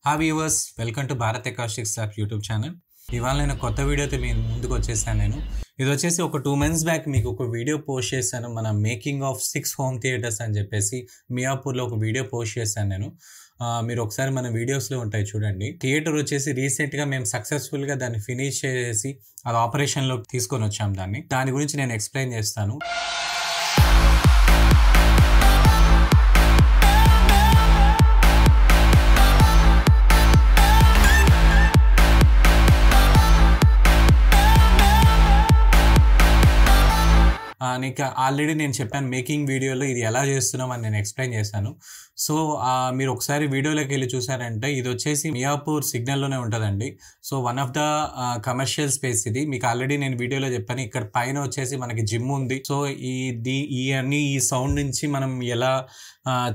Hi viewers, welcome to Bharat acoustics lab YouTube channel. ఇవాళ నేను కొత్త వీడియోతో మీ ముందుకు వచ్చేసాను. ఇది వచ్చేసి ఒక 2 months బ్యాక్ మీకు ఒక వీడియో పోస్ట్ చేశాను. మన మేకింగ్ ఆఫ్ 6 హోమ్ థియేటర్స్ అని చెప్పేసి మియాపూర్లో ఒక వీడియో పోస్ట్ చేశాను నేను. మీరు ఒకసారి మన వీడియోస్లో ఉంటాయి చూడండి. థియేటర్ వచ్చేసి రీసెంట్గా మేము సక్సెస్ఫుల్గా దాన్ని ఫినిష్ చేసి అది ఆపరేషన్లోకి తీసుకొని వచ్చాము. దాని గురించి నేను ఎక్స్ప్లెయిన్ చేస్తాను. నీకు ఆల్రెడీ నేను చెప్పాను మేకింగ్ వీడియోలో ఇది ఎలా చేస్తున్నాం అని నేను ఎక్స్ప్లెయిన్ చేశాను. సో మీరు ఒకసారి వీడియోలోకి వెళ్ళి చూసారంటే ఇది వచ్చేసి మియాపూర్ సిగ్నల్లోనే ఉంటుందండి. So one of the commercial space ఇది. మీకు ఆల్రెడీ నేను వీడియోలో చెప్పాను. ఇక్కడ పైన వచ్చేసి మనకి జిమ్ ఉంది. సో ఈ సౌండ్ నుంచి మనం ఎలా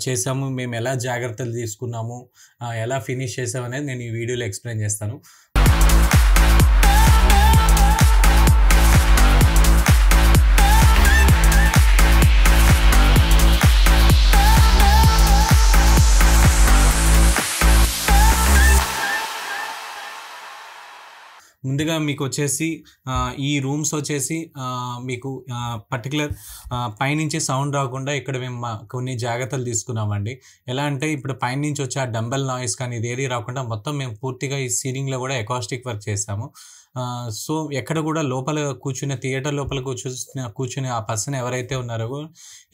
చేసాము, మేము ఎలా జాగ్రత్తలు తీసుకున్నాము, ఎలా ఫినిష్ చేసాము అనేది నేను ఈ వీడియోలో ఎక్స్ప్లెయిన్ చేస్తాను. ముందుగా మీకు వచ్చేసి ఈ రూమ్స్ వచ్చేసి మీకు పర్టికులర్ పైనుంచి సౌండ్ రాకుండా ఇక్కడ మేము కొన్ని జాగ్రత్తలు తీసుకున్నామండి. ఎలా అంటే ఇప్పుడు పైనుంచి వచ్చే ఆ డంబెల్ నాయిస్ కానీ ఇది ఏది రాకుండా మొత్తం మేము పూర్తిగా ఈ సీలింగ్లో కూడా అకాస్టిక్ వర్క్ చేసాము. సో ఎక్కడ కూడా లోపల కూర్చునే థియేటర్ లోపల కూర్చునే ఆ పర్సన్ ఎవరైతే ఉన్నారో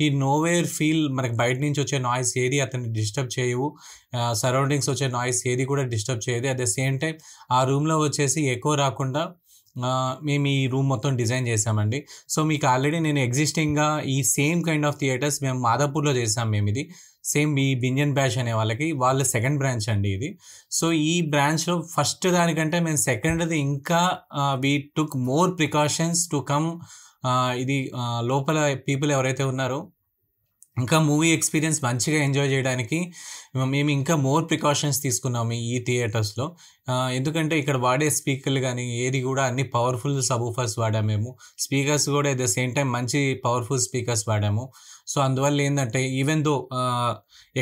ఈ నోవేర్ ఫీల్, మనకి బయట నుంచి వచ్చే నాయిస్ ఏది అతన్ని డిస్టర్బ్ చేయవు, సరౌండింగ్స్ వచ్చే నాయిస్ ఏది కూడా డిస్టర్బ్ చేయదు. అట్ ద సేమ్ టైం ఆ రూమ్లో వచ్చేసి ఎక్కువ రాకుండా మేము ఈ రూమ్ మొత్తం డిజైన్ చేసామండి. సో మీకు ఆల్రెడీ నేను ఎగ్జిస్టింగ్గా ఈ సేమ్ కైండ్ ఆఫ్ థియేటర్స్ మేము మాదాపూర్లో చేసాం. మేము ఇది సేమ్ ఈ బింజన్ బ్యాష్ అనే వాళ్ళ సెకండ్ బ్రాంచ్ అండి ఇది. సో ఈ బ్రాంచ్లో ఫస్ట్ దానికంటే మేము సెకండ్ది ఇంకా we took more precautions to come. ఇది లోపల పీపుల్ ఎవరైతే ఉన్నారో ఇంకా మూవీ ఎక్స్పీరియన్స్ మంచిగా ఎంజాయ్ చేయడానికి మేము ఇంకా మోర్ ప్రికాషన్స్ తీసుకున్నాము ఈ థియేటర్స్లో. ఎందుకంటే ఇక్కడ వాడే స్పీకర్లు కానీ ఏది కూడా అన్ని పవర్ఫుల్ సబూఫర్స్ వాడాము మేము. స్పీకర్స్ కూడా అట్ ద సేమ్ టైం మంచి పవర్ఫుల్ స్పీకర్స్ వాడాము. సో అందువల్ల ఏంటంటే ఈవెన్ దో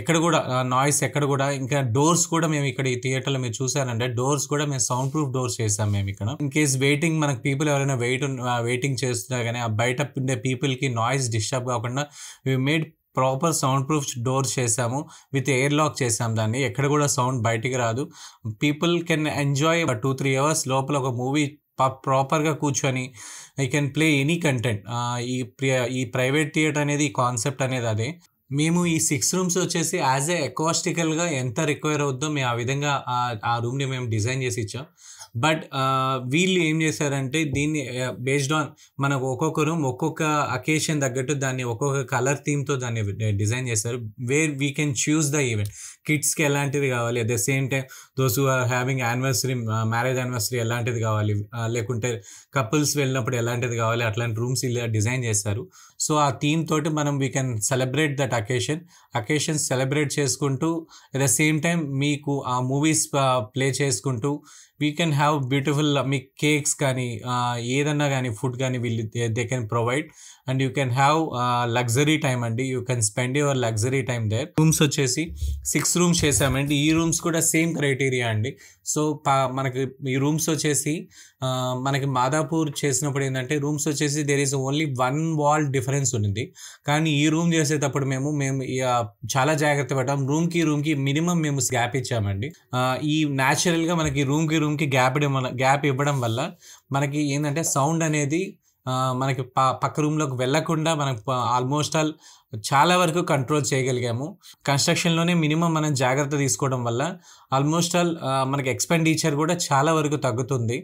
ఎక్కడ కూడా నాయిస్ ఎక్కడ కూడా, ఇంకా డోర్స్ కూడా మేము ఇక్కడ ఈ థియేటర్లో మీరు చూసారంటే డోర్స్ కూడా మేము సౌండ్ ప్రూఫ్ డోర్స్ చేసాం మేము ఇక్కడ. ఇన్ కేస్ మనకు పీపుల్ ఎవరైనా వెయిటింగ్ చేస్తున్నా కానీ ఆ బయట ఉండే పీపుల్కి నాయిస్ డిస్టర్బ్ కాకుండా we made proper sound proof doors చేసాము. విత్ ఎయిర్ లాక్ చేసాం దాన్ని. ఎక్కడ కూడా సౌండ్ బయటికి రాదు. పీపుల్ కెన్ ఎంజాయ్ 2-3 hours లోపల ఒక మూవీ ప్రాపర్గా కూర్చొని I can play any content. ఈ ప్రైవేట్ థియేటర్ అనేది ఈ కాన్సెప్ట్ అనేది అదే. మేము ఈ 6 rooms వచ్చేసి యాజ్ ఏ అకాస్టికల్గా ఎంత రిక్వైర్ అవుద్దో మేము ఆ విధంగా ఆ రూమ్ని మేము డిజైన్ చేసి ఇచ్చాం. బట్ వీళ్ళు ఏం చేశారంటే దీన్ని బేస్డ్ ఆన్ మనకు ఒక్కొక్క రూమ్ ఒక్కొక్క అకేషన్ తగ్గట్టు దాన్ని ఒక్కొక్క కలర్ థీమ్తో దాన్ని డిజైన్ చేస్తారు. Where we can choose the event. కిడ్స్కి ఎలాంటిది కావాలి, at the same time those who are having anniversary, marriage anniversary ఎలాంటిది కావాలి, లేకుంటే కపుల్స్ వెళ్ళినప్పుడు ఎలాంటిది కావాలి, అట్లాంటి రూమ్స్ ఇలా డిజైన్ చేస్తారు. సో ఆ థీమ్ తోటి మనం we can celebrate that occasion celebrate చేసుకుంటూ అట్ ద సేమ్ టైం మీకు ఆ మూవీస్ ప్లే చేసుకుంటూ వీ కెన్ హ్యావ్ బ్యూటిఫుల్ మీకు కేక్స్ కానీ ఏదన్నా కానీ ఫుడ్ కానీ వీళ్ళు they can provide. And you can have luxury time అండి. You can spend your luxury time there. Rooms వచ్చేసి 6 rooms చేసామండి. ఈ రూమ్స్ కూడా సేమ్ క్రైటీరియా అండి. సో మనకి ఈ రూమ్స్ వచ్చేసి మనకి మాదాపూర్ చేసినప్పుడు ఏంటంటే రూమ్స్ వచ్చేసి there is only 1 wall difference ఉంది. కానీ ఈ రూమ్ చేసేటప్పుడు మేము చాలా జాగ్రత్త పడ్డాం. రూమ్కి మినిమం మేము గ్యాప్ ఇచ్చామండి. ఈ న్యాచురల్గా మనకి రూమ్కి గ్యాప్ ఇవ్వడం వల్ల మనకి ఏంటంటే సౌండ్ అనేది మనకి పక్క రూమ్లోకి వెళ్ళకుండా మనకు ఆల్మోస్ట్ ఆల్ చాలా వరకు కంట్రోల్ చేయగలిగాము. కన్స్ట్రక్షన్లోనే మినిమం మనం జాగ్రత్త తీసుకోవడం వల్ల ఆల్మోస్ట్ ఆల్ మనకి ఎక్స్పెండిచర్ కూడా చాలా వరకు తగ్గుతుంది.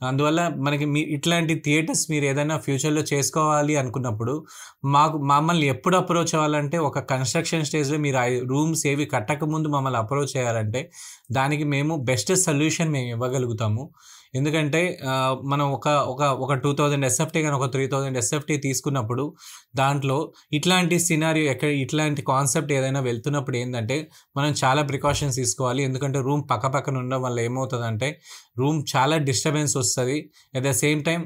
అందువల్ల మనకి ఇట్లాంటి థియేటర్స్ మీరు ఏదైనా ఫ్యూచర్లో చేసుకోవాలి అనుకున్నప్పుడు మమ్మల్ని ఎప్పుడు అప్రోచ్ అవ్వాలంటే ఒక కన్స్ట్రక్షన్ స్టేజ్లో మీరు ఆ రూమ్స్ ఏవి కట్టక ముందు మమ్మల్ని అప్రోచ్ చేయాలంటే దానికి మేము బెస్ట్ సొల్యూషన్ మేము ఇవ్వగలుగుతాము. ఎందుకంటే మనం ఒక 2000 SFT కానీ ఒక 3000 SFT తీసుకున్నప్పుడు దాంట్లో ఇట్లాంటి సినారియో ఇట్లాంటి కాన్సెప్ట్ ఏదైనా వెళ్తున్నప్పుడు ఏంటంటే మనం చాలా ప్రికాషన్స్ తీసుకోవాలి. ఎందుకంటే రూమ్ పక్కన ఉండడం వల్ల ఏమవుతుందంటే రూమ్ చాలా డిస్టర్బెన్స్ వస్తుంది. అట్ ద సేమ్ టైం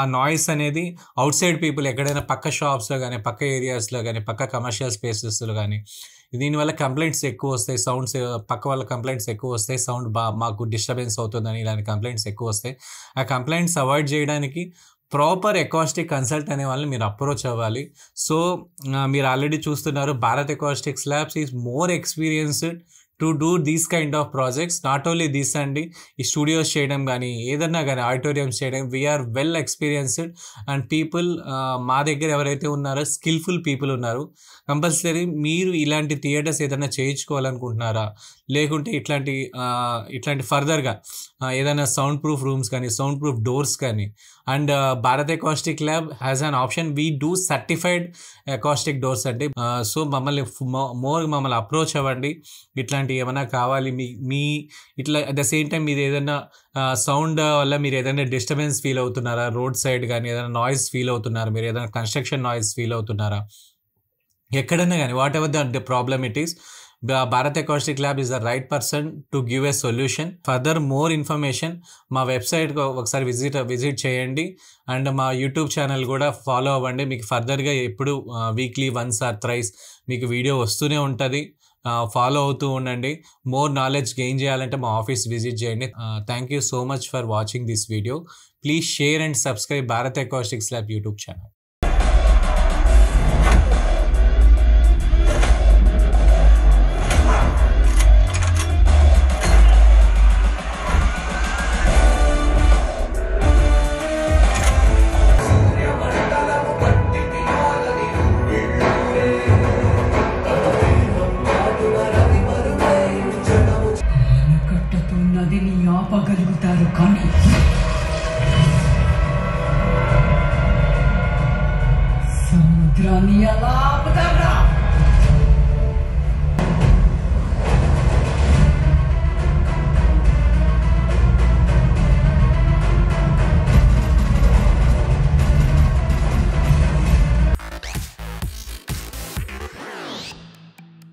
ఆ నాయిస్ అనేది అవుట్ సైడ్ పీపుల్ ఎక్కడైనా పక్క షాప్స్లో కానీ పక్క ఏరియాస్లో కానీ పక్క కమర్షియల్ స్పేసెస్లో కానీ దీనివల్ల కంప్లైంట్స్ ఎక్కువ వస్తాయి, సౌండ్స్ పక్క వాళ్ళ కంప్లైంట్స్ ఎక్కువ వస్తాయి, సౌండ్ మాకు డిస్టర్బెన్స్ అవుతుందని ఇలాంటి కంప్లైంట్స్ ఎక్కువ వస్తాయి. ఆ కంప్లైంట్స్ అవాయిడ్ చేయడానికి ప్రాపర్ అకాస్టిక్ కన్సల్ట్ అనే వాళ్ళని మీరు అప్రోచ్ అవ్వాలి. సో మీరు ఆల్రెడీ చూస్తున్నారు, Bharat acoustics labs is more experienced to do these kind of projects. Not only these అండి, ఈ స్టూడియోస్ చేయడం కానీ ఏదన్నా కానీ ఆడిటోరియంస్ చేయడం, we are well experienced and people మా దగ్గర ఎవరైతే ఉన్నారో స్కిల్ఫుల్ పీపుల్ ఉన్నారు. కంపల్సరీ మీరు ఇలాంటి థియేటర్స్ ఏదైనా చేయించుకోవాలనుకుంటున్నారా, లేకుంటే ఇట్లాంటి ఫర్దర్గా ఏదైనా సౌండ్ ప్రూఫ్ రూమ్స్ కానీ సౌండ్ ప్రూఫ్ డోర్స్ కానీ, and Bharat acoustic lab has an option, we do certified acoustic doors అండి. సో మమ్మల్ని అప్రోచ్ అవ్వండి. ఇట్లాంటి ఏమైనా కావాలి మీ ఇట్లా అట్ ద సేమ్ టైం మీరు ఏదైనా సౌండ్ వల్ల మీరు ఏదైనా డిస్టర్బెన్స్ ఫీల్ అవుతున్నారా, రోడ్ సైడ్ కానీ ఏదైనా నాయిస్ ఫీల్ అవుతున్నారా, మీరు ఏదైనా కన్స్ట్రక్షన్ నాయిస్ ఫీల్ అవుతున్నారా, ఎక్కడైనా కానీ what ever the problem it is, Bharat acoustic lab is the right person to give a solution. Further more information మా వెబ్సైట్కి ఒకసారి విజిట్ చేయండి అండ్ మా యూట్యూబ్ ఛానల్ కూడా ఫాలో అవ్వండి. మీకు ఫర్దర్గా ఎప్పుడు వీక్లీ వన్స్ ఆర్ థ్రైస్ మీకు వీడియో వస్తూనే ఉంటుంది. ఫాలో అవుతూ ఉండండి. మోర్ నాలెడ్జ్ గెయిన్ చేయాలంటే మా ఆఫీస్ విజిట్ చేయండి. Thank you so much for watching this video. Please share and subscribe Bharat acoustics lab YouTube channel. నదిని ఆపగలుగుతారు కానీ